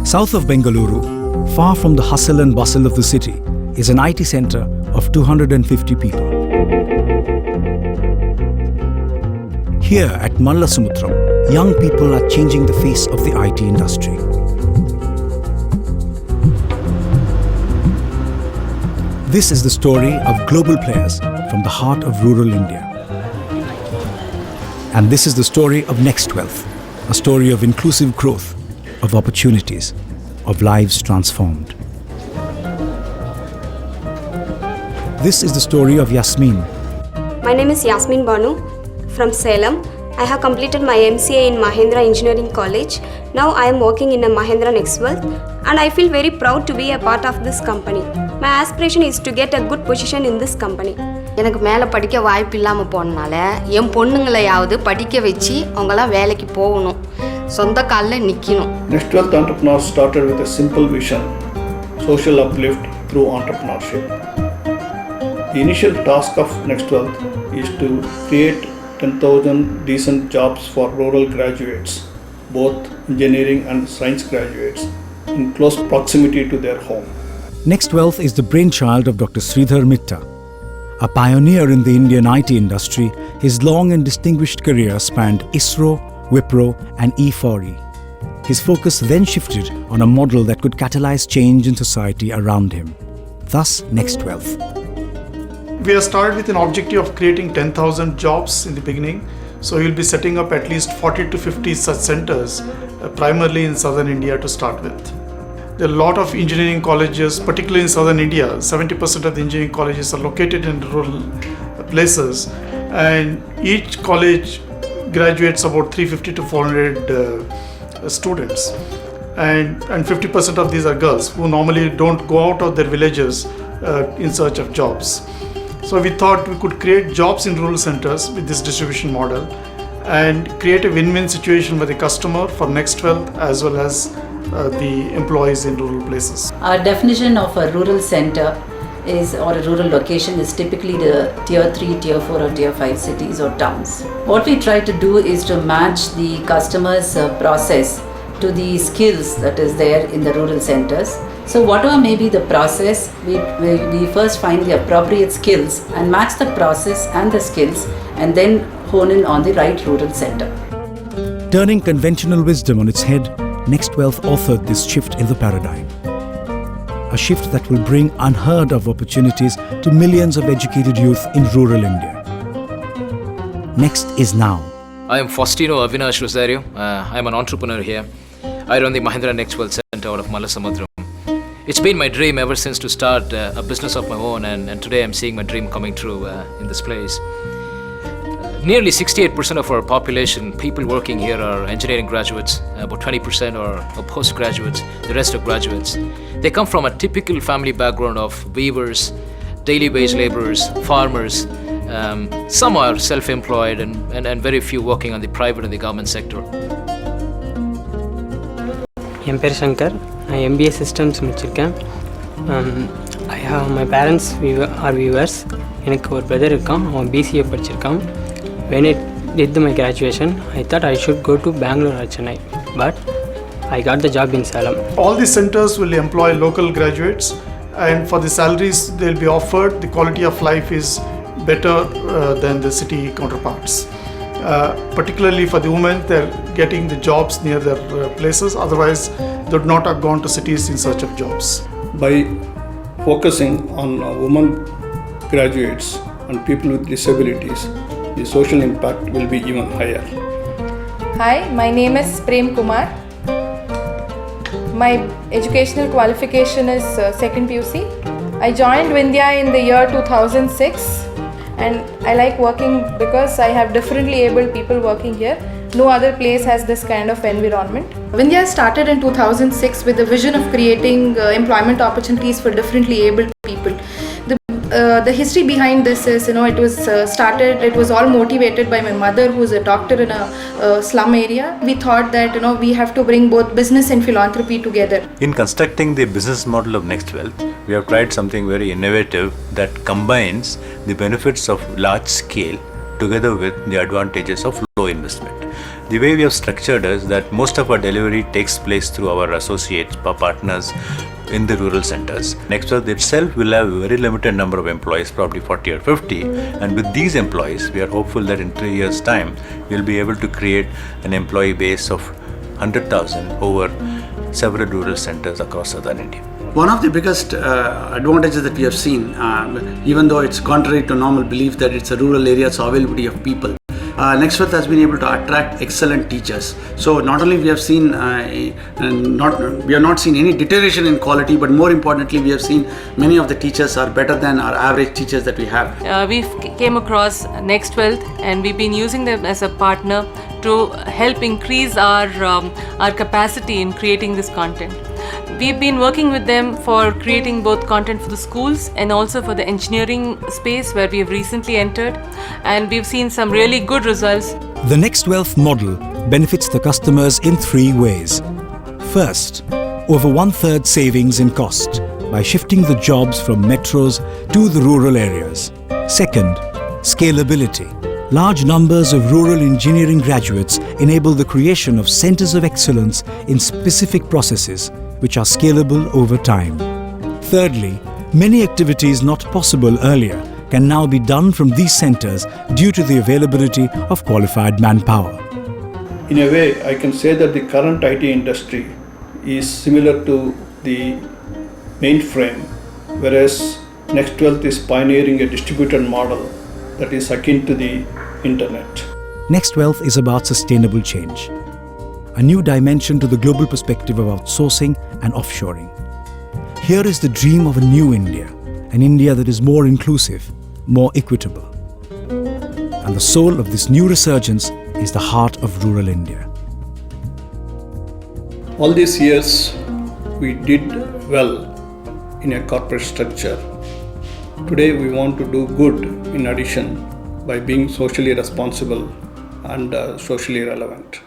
South of Bengaluru, far from the hustle and bustle of the city, is an IT center of 250 people. Here at Mallasamudram, young people are changing the face of the IT industry. This is the story of global players from the heart of rural India. And this is the story of NextWealth, a story of inclusive growth, of opportunities, of lives transformed. This is the story of Yasmin. My name is Yasmin Banu from Salem. I have completed my MCA in Mahindra Engineering College. Now I am working in a Mahindra NextWealth and I feel very proud to be a part of this company. My aspiration is to get a good position in this company. எனக்கு மேலே படிக்க வாய்ப்பு இல்லாமல் போனனால என் பொண்ணுங்களையாவது படிக்க வச்சு அவங்களாம் வேலைக்கு போகணும், சொந்த காலில் நிற்கணும். NextWealth Entrepreneurs started with a simple vision: social uplift through entrepreneurship. The initial task of NextWealth is to create 10,000 decent jobs for rural graduates, both engineering and science graduates, in close proximity to their home. NextWealth is the brainchild of Dr. Sridhar Mitta. A pioneer in the Indian IT industry, his long and distinguished career spanned ISRO, Wipro and E4E. His focus then shifted on a model that could catalyze change in society around him. Thus, NextWealth. We have started with an objective of creating 10,000 jobs in the beginning. So we'll be setting up at least 40 to 50 such centers, primarily in southern India to start with. There are a lot of engineering colleges, particularly in southern India. 70% of the engineering colleges are located in rural places, and each college graduates about 350 to 400 students. And 50% of these are girls who normally don't go out of their villages in search of jobs. So we thought we could create jobs in rural centers with this distribution model and create a win-win situation for the customer, for NextWealth, as well as the employees in rural places. Our definition of a rural center is, or a rural location, is typically the tier 3, tier 4 or tier 5 cities or towns. What we try to do is to match the customer's process to the skills that is there in the rural centers. So whatever may be the process, we first find the appropriate skills and match the process and the skills and then hone in on the right rural center. Turning conventional wisdom on its head, NextWealth authored this shift in the paradigm. A shift that will bring unheard of opportunities to millions of educated youth in rural India. Next is now. I am Faustino Avinash Rosario. I am an entrepreneur here. I run the Mahindra NextWealth Center out of Mallasamudram. It's been my dream ever since to start a business of my own, and today I'm seeing my dream coming true in this place. Nearly 68% of our population, people working here, are engineering graduates. About 20% are postgraduates, the rest are graduates. They come from a typical family background of weavers, daily wage laborers, farmers. Some are self-employed and very few working on the private and the government sector. என் பேர் சங்கர். நான் MBA systems முடிச்சிருக்கேன். I have my parents are weavers. எனக்கு ஒரு brother இருக்கான், அவன் BCA படிச்சிருக்கான். When I did my graduation, I thought I should go to Bangalore or Chennai, but I got the job in Salem. All these centers will employ local graduates, and for the salaries they'll be offered, the quality of life is better than the city counterparts. Particularly for the women, they're getting the jobs near their places, otherwise they would not have gone to cities in search of jobs. By focusing on women graduates and people with disabilities, the social impact will be even higher. Hi, my name is Prem Kumar. My educational qualification is second PUC. I joined Vindhya in the year 2006 and I like working because I have differently abled people working here. No other place has this kind of environment. Vindhya started in 2006 with the vision of creating employment opportunities for differently abled people. The history behind this is, it was all motivated by my mother, who is a doctor in a slum area. We thought that, we have to bring both business and philanthropy together. In constructing the business model of NextWealth, we have tried something very innovative that combines the benefits of large scale together with the advantages of low investment. The way we have structured is that most of our delivery takes place through our associates, our partners in the rural centers. NextWealth itself will have a very limited number of employees, probably 40 or 50. And with these employees, we are hopeful that in 3 years' time, we'll be able to create an employee base of 100,000 over several rural centers across southern India. One of the biggest advantages that we have seen, even though it's contrary to normal belief that it's a rural area, it's availability of people. NextWealth has been able to attract excellent teachers. So not only we have seen, we have not seen any deterioration in quality, but more importantly, we have seen many of the teachers are better than our average teachers that we have. We came across NextWealth and we've been using them as a partner to help increase our capacity in creating this content. We've been working with them for creating both content for the schools and also for the engineering space where we have recently entered, and we've seen some really good results. The NextWealth model benefits the customers in 3 ways. First, over 1/3 savings in cost by shifting the jobs from metros to the rural areas. Second, scalability. Large numbers of rural engineering graduates enable the creation of centers of excellence in specific processes which are scalable over time. Thirdly, many activities not possible earlier can now be done from these centers due to the availability of qualified manpower. In a way, I can say that the current IT industry is similar to the mainframe, whereas NextWealth is pioneering a distributed model that is akin to the internet. NextWealth is about sustainable change, a new dimension to the global perspective of outsourcing and offshoring. Here is the dream of a new India, an India that is more inclusive, more equitable. And the soul of this new resurgence is the heart of rural India. All these years, we did well in a corporate structure. Today, we want to do good in addition by being socially responsible and socially relevant.